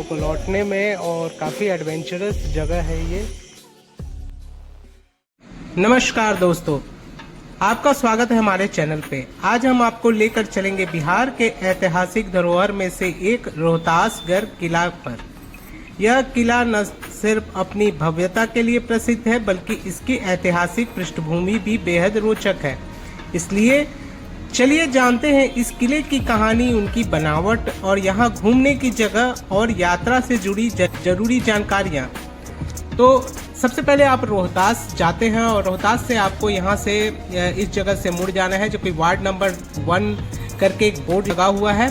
को लौटने में, और काफ़ी एडवेंचरस जगह है ये। नमस्कार दोस्तों, आपका स्वागत है हमारे चैनल पे। आज हम आपको लेकर चलेंगे बिहार के ऐतिहासिक धरोहर में से एक रोहतासगढ़ किला पर। यह किला न सिर्फ अपनी भव्यता के लिए प्रसिद्ध है, बल्कि इसकी ऐतिहासिक पृष्ठभूमि भी बेहद रोचक है। इसलिए चलिए जानते हैं इस किले की कहानी, उनकी बनावट और यहाँ घूमने की जगह और यात्रा से जुड़ी जरूरी जानकारियाँ। तो सबसे पहले आप रोहतास जाते हैं और रोहतास से आपको यहाँ से इस जगह से मुड़ जाना है, जो कि वार्ड नंबर 1 करके एक बोर्ड लगा हुआ है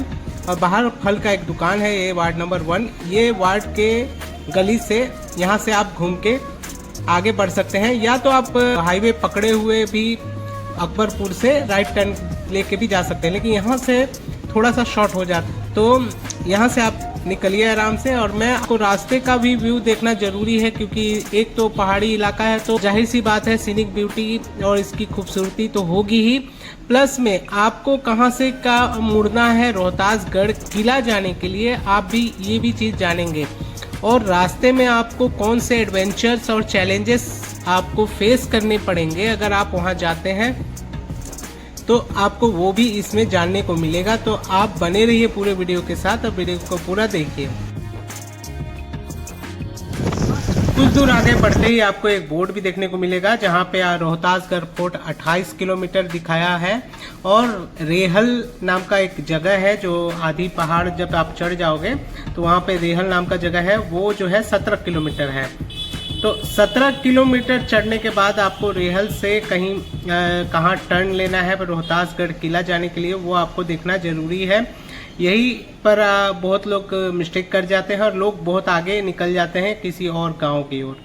और बाहर फल का एक दुकान है। ये वार्ड नंबर 1, ये वार्ड के गली से यहाँ से आप घूम के आगे बढ़ सकते हैं, या तो आप हाईवे पकड़े हुए भी अकबरपुर से राइट टर्न लेके भी जा सकते हैं, लेकिन यहाँ से थोड़ा सा शॉर्ट हो जाता है। तो यहाँ से आप निकलिए आराम से। और मैं आपको रास्ते का भी व्यू देखना जरूरी है, क्योंकि एक तो पहाड़ी इलाका है, तो जाहिर सी बात है सीनिक ब्यूटी और इसकी खूबसूरती तो होगी ही, प्लस में आपको कहाँ से का मुड़ना है रोहतासगढ़ किला जाने के लिए, आप भी ये भी चीज़ जानेंगे। और रास्ते में आपको कौन से एडवेंचर्स और चैलेंजेस आपको फेस करने पड़ेंगे अगर आप वहाँ जाते हैं, तो आपको वो भी इसमें जानने को मिलेगा। तो आप बने रहिए पूरे वीडियो के साथ और वीडियो को पूरा देखिए। कुछ दूर आगे बढ़ते ही आपको एक बोर्ड भी देखने को मिलेगा, जहाँ पे रोहतासगढ़ फोर्ट 28 किलोमीटर दिखाया है, और रेहल नाम का एक जगह है जो आधी पहाड़ जब आप चढ़ जाओगे तो वहाँ पे रेहल नाम का जगह है, वो जो है 17 किलोमीटर है। तो 17 किलोमीटर चढ़ने के बाद आपको रेहल से कहीं कहाँ टर्न लेना है रोहतासगढ़ किला जाने के लिए, वो आपको देखना जरूरी है। यही पर बहुत लोग मिस्टेक कर जाते हैं और लोग बहुत आगे निकल जाते हैं किसी और गांव की ओर।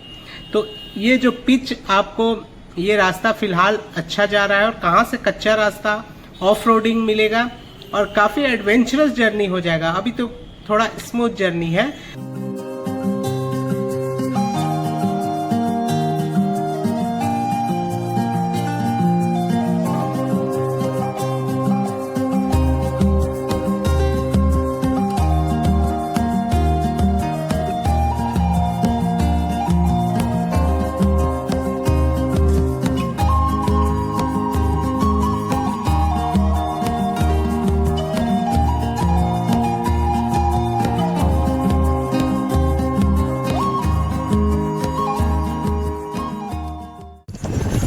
तो ये जो पिच आपको, ये रास्ता फिलहाल अच्छा जा रहा है, और कहाँ से कच्चा रास्ता ऑफ रोडिंग मिलेगा और काफ़ी एडवेंचरस जर्नी हो जाएगा। अभी तो थोड़ा स्मूथ जर्नी है।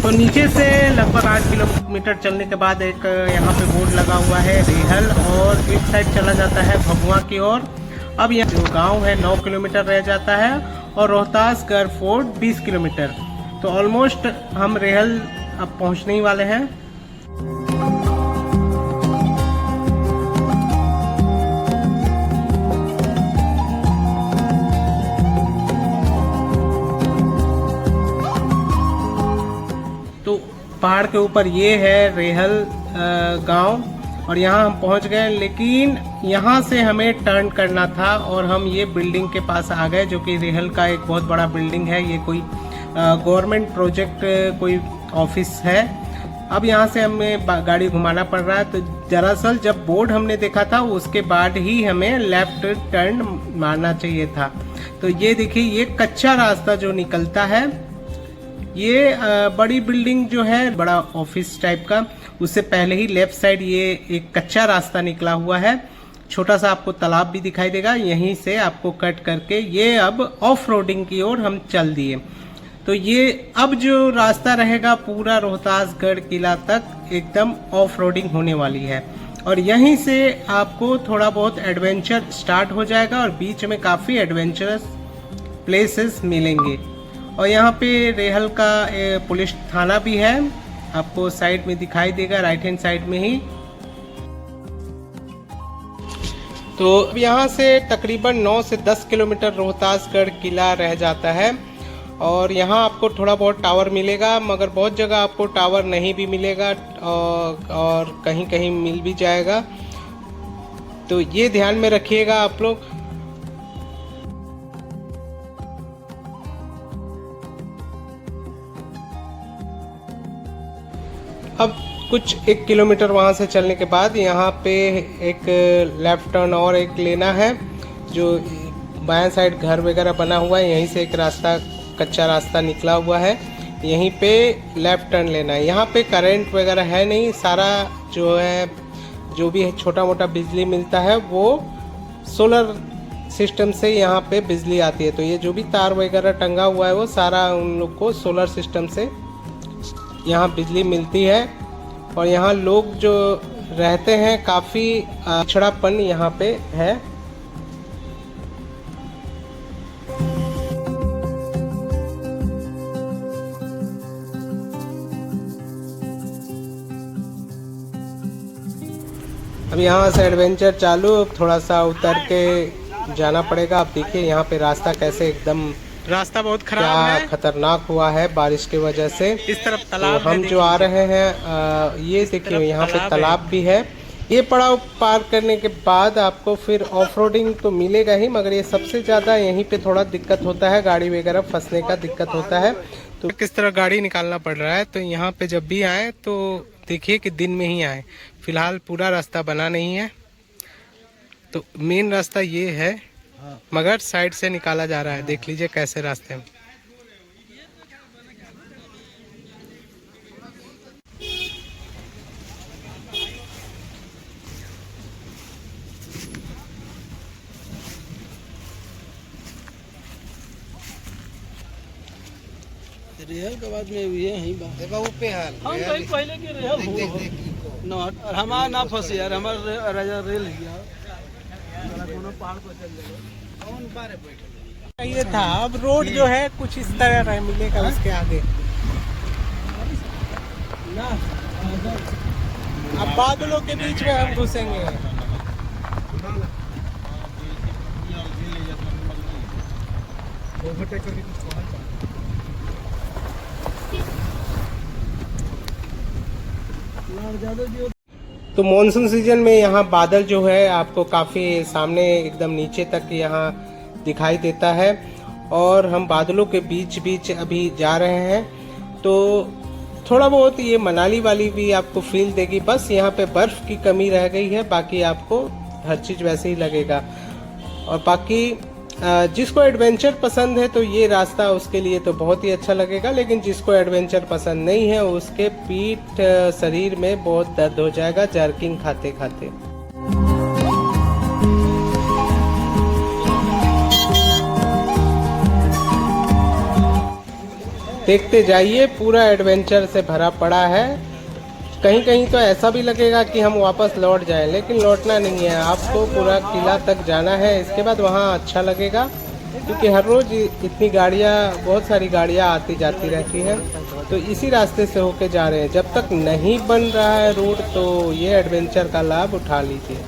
तो नीचे से लगभग 8 किलोमीटर चलने के बाद एक यहाँ पे बोर्ड लगा हुआ है रेहल, और इस साइड चला जाता है भभुआ की ओर। अब यह जो गांव है 9 किलोमीटर रह जाता है, और रोहतासगढ़ फोर्ट 20 किलोमीटर। तो ऑलमोस्ट हम रेहल अब पहुँचने ही वाले हैं। पहाड़ के ऊपर ये है रेहल गांव, और यहाँ हम पहुँच गए, लेकिन यहाँ से हमें टर्न करना था और हम ये बिल्डिंग के पास आ गए, जो कि रेहल का एक बहुत बड़ा बिल्डिंग है। ये कोई गवर्नमेंट प्रोजेक्ट कोई ऑफिस है। अब यहाँ से हमें गाड़ी घुमाना पड़ रहा है। तो दरअसल जब बोर्ड हमने देखा था उसके बाद ही हमें लेफ्ट टर्न मारना चाहिए था। तो ये देखिए, ये कच्चा रास्ता जो निकलता है, ये बड़ी बिल्डिंग जो है, बड़ा ऑफिस टाइप का, उससे पहले ही लेफ्ट साइड ये एक कच्चा रास्ता निकला हुआ है। छोटा सा आपको तालाब भी दिखाई देगा, यहीं से आपको कट करके ये अब ऑफ रोडिंग की ओर हम चल दिए। तो ये अब जो रास्ता रहेगा पूरा रोहतासगढ़ किला तक एकदम ऑफ रोडिंग होने वाली है, और यहीं से आपको थोड़ा बहुत एडवेंचर स्टार्ट हो जाएगा, और बीच में काफ़ी एडवेंचरस प्लेसेस मिलेंगे। और यहाँ पे रेहल का पुलिस थाना भी है, आपको साइड में दिखाई देगा, राइट हैंड साइड में ही। तो यहाँ से तकरीबन 9 से 10 किलोमीटर रोहतासगढ़ किला रह जाता है, और यहाँ आपको थोड़ा बहुत टावर मिलेगा, मगर बहुत जगह आपको टावर नहीं भी मिलेगा, और कहीं कहीं मिल भी जाएगा। तो ये ध्यान में रखिएगा आप लोग। अब कुछ 1 किलोमीटर वहाँ से चलने के बाद यहाँ पे एक लेफ्ट टर्न और एक लेना है, जो बाएं साइड घर वगैरह बना हुआ है, यहीं से एक रास्ता, कच्चा रास्ता निकला हुआ है, यहीं पे लेफ़्ट टर्न लेना है। यहाँ पे करंट वगैरह है नहीं, सारा जो है जो भी छोटा मोटा बिजली मिलता है वो सोलर सिस्टम से यहाँ पे बिजली आती है। तो ये जो भी तार वगैरह टंगा हुआ है वो सारा उन लोग को सोलर सिस्टम से यहाँ बिजली मिलती है। और यहाँ लोग जो रहते हैं काफ़ी पिछड़ापन यहाँ पे है। अब यहाँ से एडवेंचर चालू, थोड़ा सा उतर के जाना पड़ेगा। आप देखिए यहाँ पे रास्ता कैसे एकदम, रास्ता बहुत खराब है, खतरनाक हुआ है बारिश की वजह से। इस तरफ तालाब तो हम जो आ रहे हैं ये देखिए यहाँ पे तालाब भी है। ये पड़ाव पार करने के बाद आपको फिर ऑफ रोडिंग तो मिलेगा ही, मगर ये सबसे ज़्यादा यहीं पे थोड़ा दिक्कत होता है, गाड़ी वगैरह फंसने का दिक्कत होता है। तो किस तरह गाड़ी निकालना पड़ रहा है। तो यहाँ पे जब भी आए तो देखिए कि दिन में ही आए। फिलहाल पूरा रास्ता बना नहीं है, तो मेन रास्ता ये है, मगर साइड से निकाला जा रहा है। देख लीजिए कैसे रास्ते में। रेहल के बाद में ये यही बात बाबू पे हाल हम कहीं पहले के रेहल हो न हमारा ना फंसे यार, हमारा राजा रेल गया कोनो पहाड़ पर चल जाए कौन बारे बैठे ये था। अब रोड जो है कुछ इस तरह मिलेगा उसके आगे। ना अब बादलों के बीच में हम घुसेंगे। तो मॉनसून सीजन में यहाँ बादल जो है आपको काफ़ी सामने एकदम नीचे तक यहाँ दिखाई देता है। और हम बादलों के बीच बीच अभी जा रहे हैं, तो थोड़ा बहुत ये मनाली वाली भी आपको फील देगी। बस यहाँ पे बर्फ़ की कमी रह गई है, बाकी आपको हर चीज़ वैसे ही लगेगा। और बाकी जिसको एडवेंचर पसंद है तो ये रास्ता उसके लिए तो बहुत ही अच्छा लगेगा, लेकिन जिसको एडवेंचर पसंद नहीं है उसके पीठ शरीर में बहुत दर्द हो जाएगा जर्किंग खाते खाते। देखते जाइए, पूरा एडवेंचर से भरा पड़ा है। कहीं कहीं तो ऐसा भी लगेगा कि हम वापस लौट जाएं, लेकिन लौटना नहीं है, आपको पूरा किला तक जाना है। इसके बाद वहाँ अच्छा लगेगा, क्योंकि हर रोज़ इतनी गाड़ियाँ, बहुत सारी गाड़ियाँ आती जाती रहती हैं। तो इसी रास्ते से होके जा रहे हैं। जब तक नहीं बन रहा है रोड तो ये एडवेंचर का लाभ उठा लीजिए।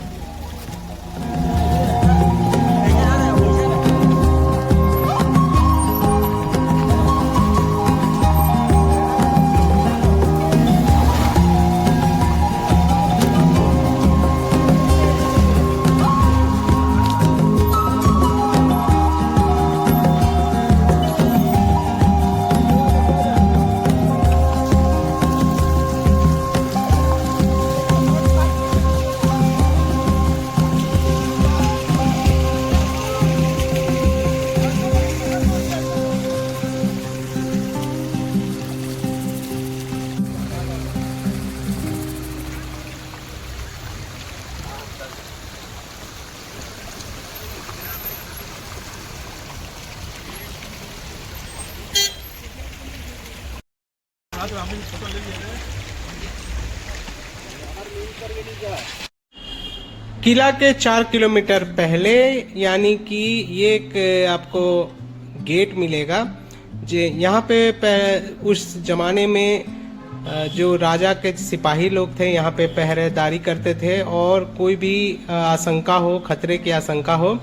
किला के 4 किलोमीटर पहले यानी कि ये एक आपको गेट मिलेगा। जे यहाँ पे उस जमाने में जो राजा के सिपाही लोग थे यहाँ पे पहरेदारी करते थे, और कोई भी आशंका हो, खतरे की आशंका हो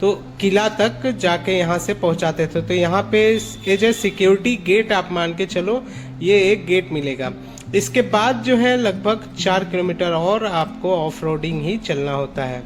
तो किला तक जाके यहाँ से पहुँचाते थे। तो यहाँ पे एज ए सिक्योरिटी गेट आप मान के चलो, ये एक गेट मिलेगा। इसके बाद जो है लगभग 4 किलोमीटर और आपको ऑफ रोडिंग ही चलना होता है।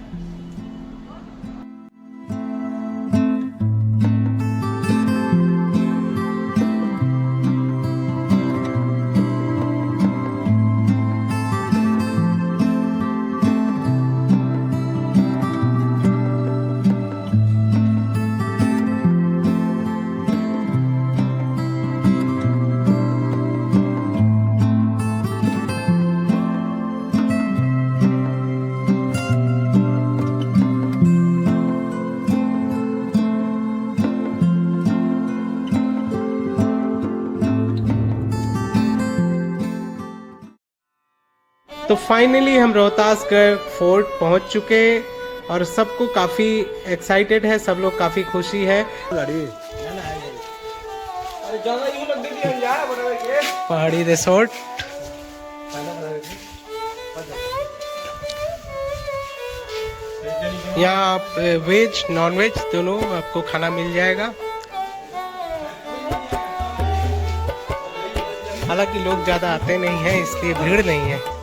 तो फाइनली हम रोहतासगढ़ फोर्ट पहुंच चुके और सबको काफ़ी एक्साइटेड है, सब लोग काफ़ी खुशी है। पहाड़ी रिसोर्ट यहाँ आप वेज नॉन वेज दोनों आपको खाना मिल जाएगा। हालांकि लोग ज़्यादा आते नहीं हैं, इसलिए भीड़ नहीं है।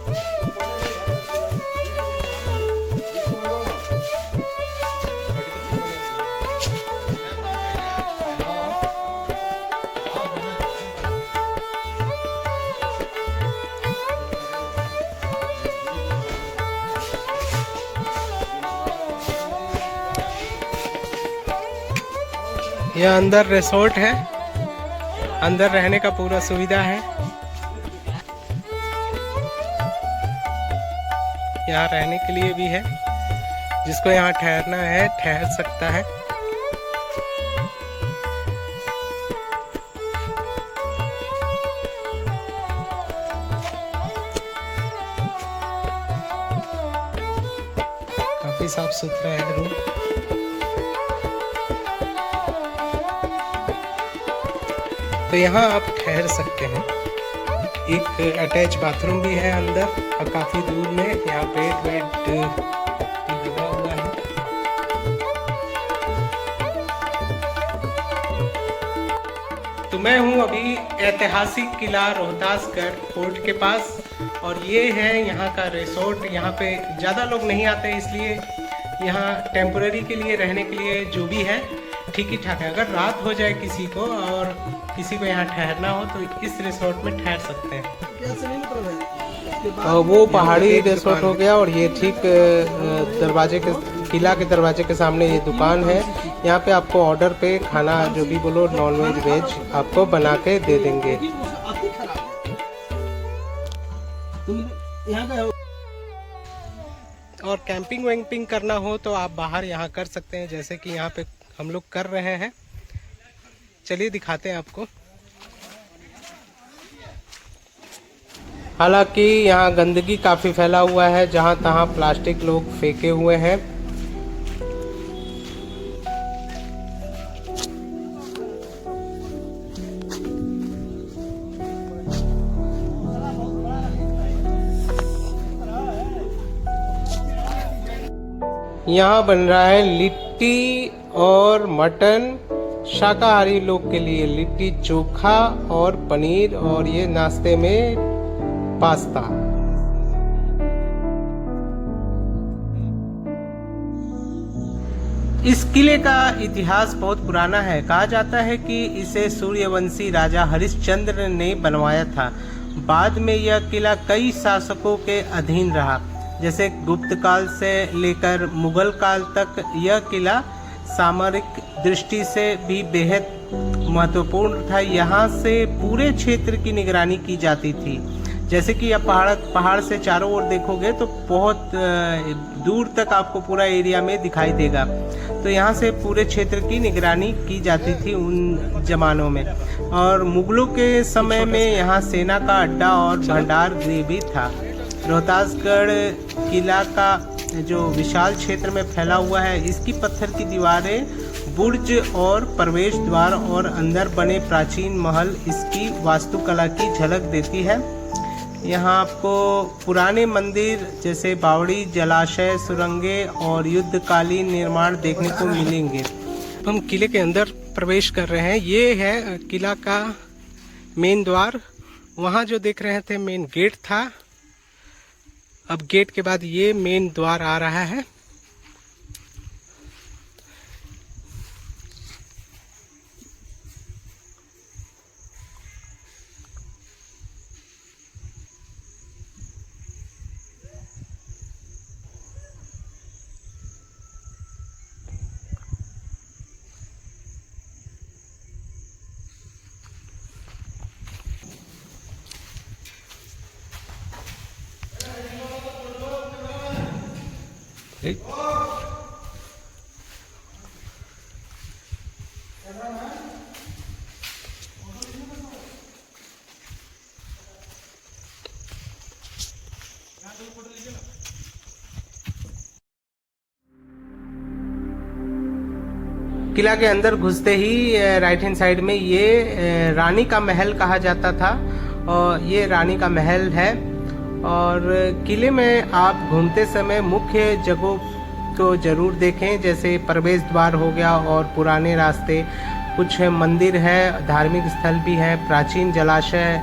यह अंदर रिसोर्ट है, अंदर रहने का पूरा सुविधा है। यहाँ रहने के लिए भी है, जिसको यहाँ ठहरना है ठहर सकता है। काफी साफ सुथरा है रूम। तो यहाँ आप ठहर सकते हैं। एक अटैच बाथरूम भी है अंदर और काफ़ी दूर में यहाँ बेड लगा हुआ है। तो मैं हूँ अभी ऐतिहासिक किला रोहतासगढ़ फोर्ट के पास और ये है यहाँ का रिसोर्ट। यहाँ पे ज़्यादा लोग नहीं आते, इसलिए यहाँ टेम्पोररी के लिए रहने के लिए जो भी है ठीक ही ठाक है। अगर रात हो जाए किसी को और किसी को यहाँ ठहरना हो तो इस रिसोर्ट में ठहर सकते हैं। वो पहाड़ी रिसोर्ट हो गया और ये ठीक दरवाजे के किला के दरवाजे के सामने ये दुकान है। यहाँ पे आपको ऑर्डर पे खाना जो भी बोलो नॉन वेज वेज आपको बना के दे देंगे। और कैंपिंग वैम्पिंग करना हो तो आप बाहर यहाँ कर सकते हैं, जैसे कि यहाँ पे हम लोग कर रहे हैं। चलिए दिखाते हैं आपको। हालांकि यहाँ गंदगी काफ़ी फैला हुआ है, जहाँ तहाँ प्लास्टिक लोग फेंके हुए हैं। यहाँ बन रहा है लिट्टी और मटन। शाकाहारी लोग के लिए लिट्टी चोखा और पनीर, और ये नाश्ते में पास्ता। इस किले का इतिहास बहुत पुराना है। कहा जाता है कि इसे सूर्यवंशी राजा हरिश्चंद्र ने बनवाया था। बाद में यह किला कई शासकों के अधीन रहा, जैसे गुप्त काल से लेकर मुगल काल तक। यह किला सामरिक दृष्टि से भी बेहद महत्वपूर्ण था। यहाँ से पूरे क्षेत्र की निगरानी की जाती थी। जैसे कि आप पहाड़ से चारों ओर देखोगे तो बहुत दूर तक आपको पूरा एरिया में दिखाई देगा। तो यहाँ से पूरे क्षेत्र की निगरानी की जाती थी उन जमानों में। और मुगलों के समय में यहाँ सेना का अड्डा और भंडार गृह भी था। रोहतासगढ़ किला का जो विशाल क्षेत्र में फैला हुआ है, इसकी पत्थर की दीवारें, बुर्ज और प्रवेश द्वार और अंदर बने प्राचीन महल इसकी वास्तुकला की झलक देती है। यहाँ आपको पुराने मंदिर जैसे बावड़ी, जलाशय, सुरंगें और युद्धकालीन निर्माण देखने को मिलेंगे। हम किले के अंदर प्रवेश कर रहे हैं। ये है किला का मेन द्वार। वहाँ जो देख रहे थे मेन गेट था, अब गेट के बाद ये मेन द्वार आ रहा है। किला के अंदर घुसते ही राइट हैंड साइड में ये रानी का महल कहा जाता था, और ये रानी का महल है। और किले में आप घूमते समय मुख्य जगहों को जरूर देखें, जैसे प्रवेश द्वार हो गया और पुराने रास्ते, कुछ मंदिर है, धार्मिक स्थल भी है, प्राचीन जलाशय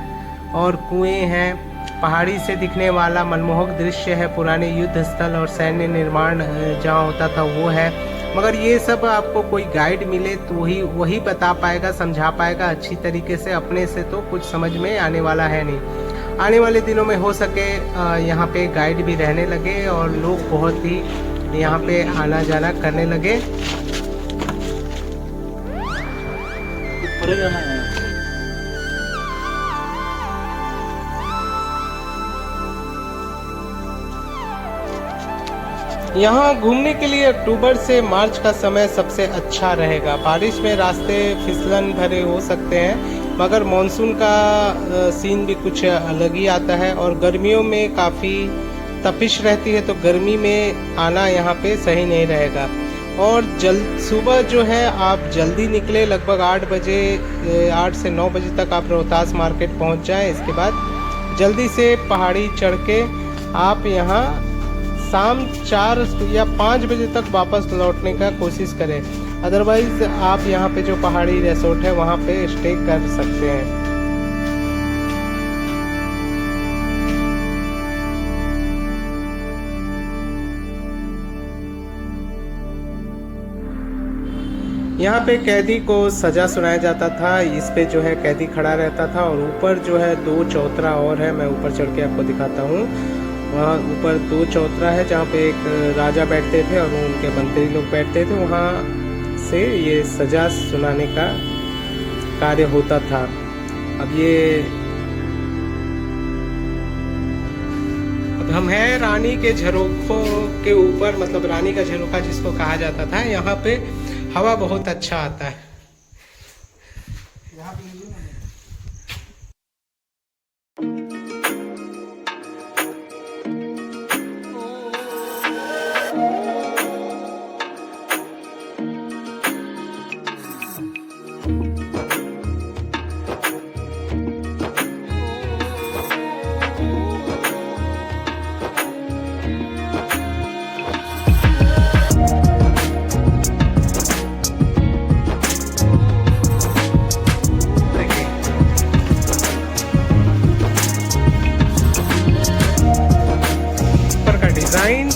और कुएं हैं, पहाड़ी से दिखने वाला मनमोहक दृश्य है, पुराने युद्ध स्थल और सैन्य निर्माण जहाँ होता था वो है। मगर ये सब आपको कोई गाइड मिले तो वही बता पाएगा, समझा पाएगा अच्छी तरीके से। अपने से तो कुछ समझ में आने वाला है नहीं। आने वाले दिनों में हो सके यहाँ पे गाइड भी रहने लगे और लोग बहुत ही यहाँ पे आना जाना करने लगे। यहाँ घूमने के लिए अक्टूबर से मार्च का समय सबसे अच्छा रहेगा। बारिश में रास्ते फिसलन भरे हो सकते हैं, मगर मानसून का सीन भी कुछ अलग ही आता है। और गर्मियों में काफ़ी तपिश रहती है, तो गर्मी में आना यहाँ पे सही नहीं रहेगा। और सुबह जो है आप जल्दी निकले, लगभग 8 बजे, 8 से 9 बजे तक आप रोहतास मार्केट पहुँच जाएँ। इसके बाद जल्दी से पहाड़ी चढ़ के आप यहाँ शाम 4 या 5 बजे तक वापस लौटने का कोशिश करें। अदरवाइज आप यहाँ पे जो पहाड़ी रिसोर्ट है वहाँ पे स्टे कर सकते हैं। यहाँ पे कैदी को सजा सुनाया जाता था। इस पे जो है कैदी खड़ा रहता था और ऊपर जो है 2 चौतरा और है। मैं ऊपर चढ़ के आपको दिखाता हूँ। वहाँ ऊपर 2 चौतरा है जहाँ पे एक राजा बैठते थे और उनके मंत्री लोग बैठते थे। वहाँ से ये सजा सुनाने का कार्य होता था। अब हम हैं रानी के झरोखों के ऊपर, मतलब रानी का झरोखा जिसको कहा जाता था। यहाँ पे हवा बहुत अच्छा आता है। डिजाइन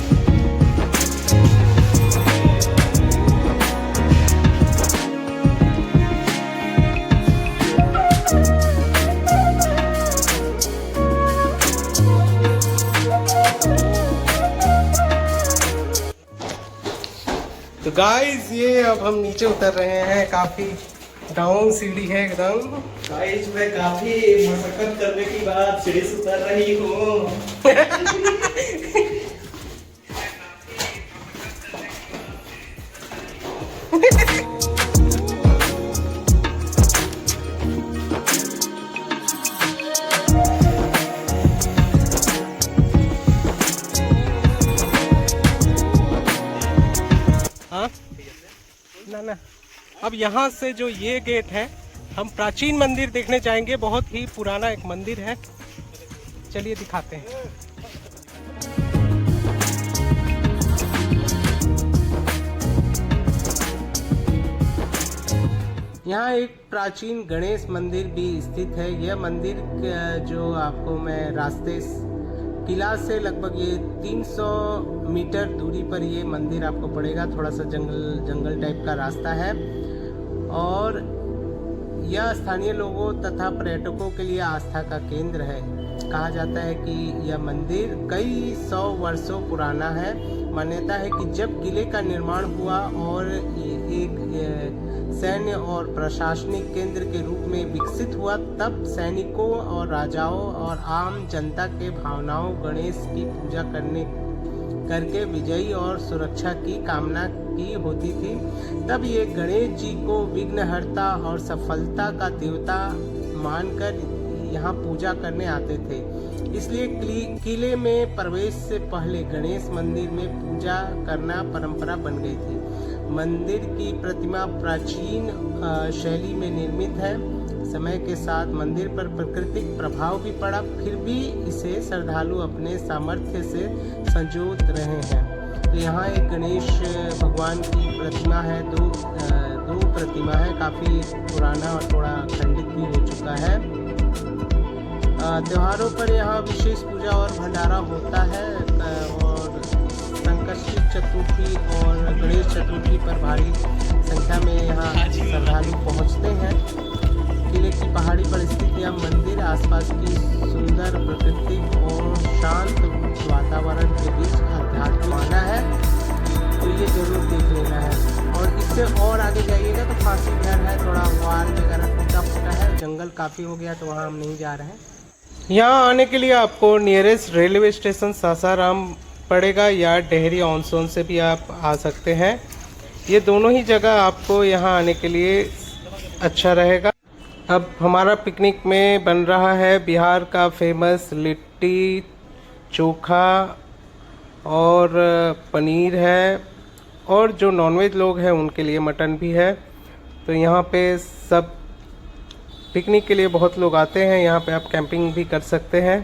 तो गाइस ये अब हम नीचे उतर रहे हैं। काफी डाउन सीढ़ी है एकदम। गाइस मैं काफी मशक्कत करने के बाद सीढ़ी से उतर रही हूँ। ना अब यहाँ से जो ये गेट है, हम प्राचीन मंदिर देखने जाएंगे। बहुत ही पुराना एक मंदिर है, चलिए दिखाते हैं। यहाँ एक प्राचीन गणेश मंदिर भी स्थित है। यह मंदिर जो आपको मैं रास्ते किला से लगभग ये 300 मीटर दूरी पर ये मंदिर आपको पड़ेगा। थोड़ा सा जंगल टाइप का रास्ता है और यह स्थानीय लोगों तथा पर्यटकों के लिए आस्था का केंद्र है। कहा जाता है कि यह मंदिर कई 100 वर्षों पुराना है। मान्यता है कि जब किले का निर्माण हुआ और एक सैन्य और प्रशासनिक केंद्र के रूप में विकसित हुआ, तब सैनिकों और राजाओं और आम जनता के भावनाओं गणेश की पूजा करके विजयी और सुरक्षा की कामना की होती थी। तब ये गणेश जी को विघ्नहर्ता और सफलता का देवता मानकर यहाँ पूजा करने आते थे। इसलिए किले में प्रवेश से पहले गणेश मंदिर में पूजा करना परंपरा बन गई थी। मंदिर की प्रतिमा प्राचीन शैली में निर्मित है। समय के साथ मंदिर पर प्राकृतिक प्रभाव भी पड़ा, फिर भी इसे श्रद्धालु अपने सामर्थ्य से संजोत रहे हैं। तो यहाँ एक गणेश भगवान की प्रतिमा है, दो प्रतिमा है, काफ़ी पुराना और थोड़ा खंडित भी हो चुका है। त्योहारों पर यहाँ विशेष पूजा और भंडारा होता है और संकष्टी चतुर्थी और गणेश चतुर्थी पर भारी संख्या में यहाँ श्रद्धालु पहुँचते हैं। किले की पहाड़ी पर स्थित यह मंदिर आसपास की सुंदर प्रकृति और शांत वातावरण के बीच आध्यात्मिक माना है, तो ये जरूर देख लेना है। और इससे और आगे जाइएगा तो फांसी घर है, थोड़ा वाल वगैरह टूटा फूटा है, जंगल काफ़ी हो गया तो वहाँ हम नहीं जा रहे हैं। यहाँ आने के लिए आपको नियरेस्ट रेलवे स्टेशन सासाराम पड़ेगा या डेहरी ऑन सोन से भी आप आ सकते हैं। ये दोनों ही जगह आपको यहाँ आने के लिए अच्छा रहेगा। अब हमारा पिकनिक में बन रहा है बिहार का फेमस लिट्टी चोखा और पनीर है, और जो नॉनवेज लोग हैं उनके लिए मटन भी है। तो यहाँ पे सब पिकनिक के लिए बहुत लोग आते हैं, यहाँ पे आप कैंपिंग भी कर सकते हैं।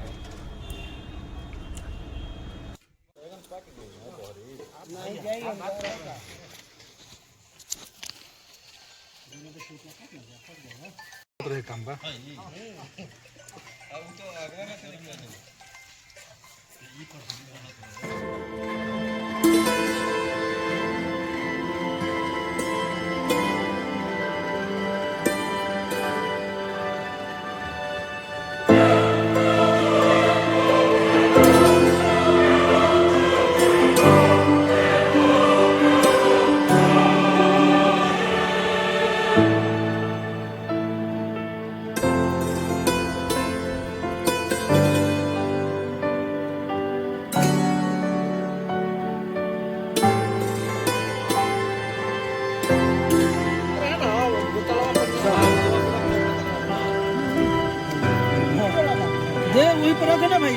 वही पर रखे ना भाई।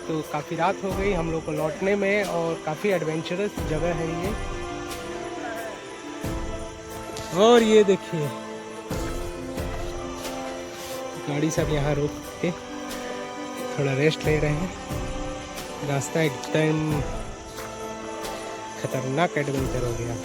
तो काफ़ी रात हो गई हम लोग को लौटने में, और काफ़ी एडवेंचरस जगह है ये। और ये देखिए गाड़ी सब यहाँ रोक के थोड़ा रेस्ट ले रहे हैं। रास्ता एकदम खतरनाक एडवेंचर हो गया।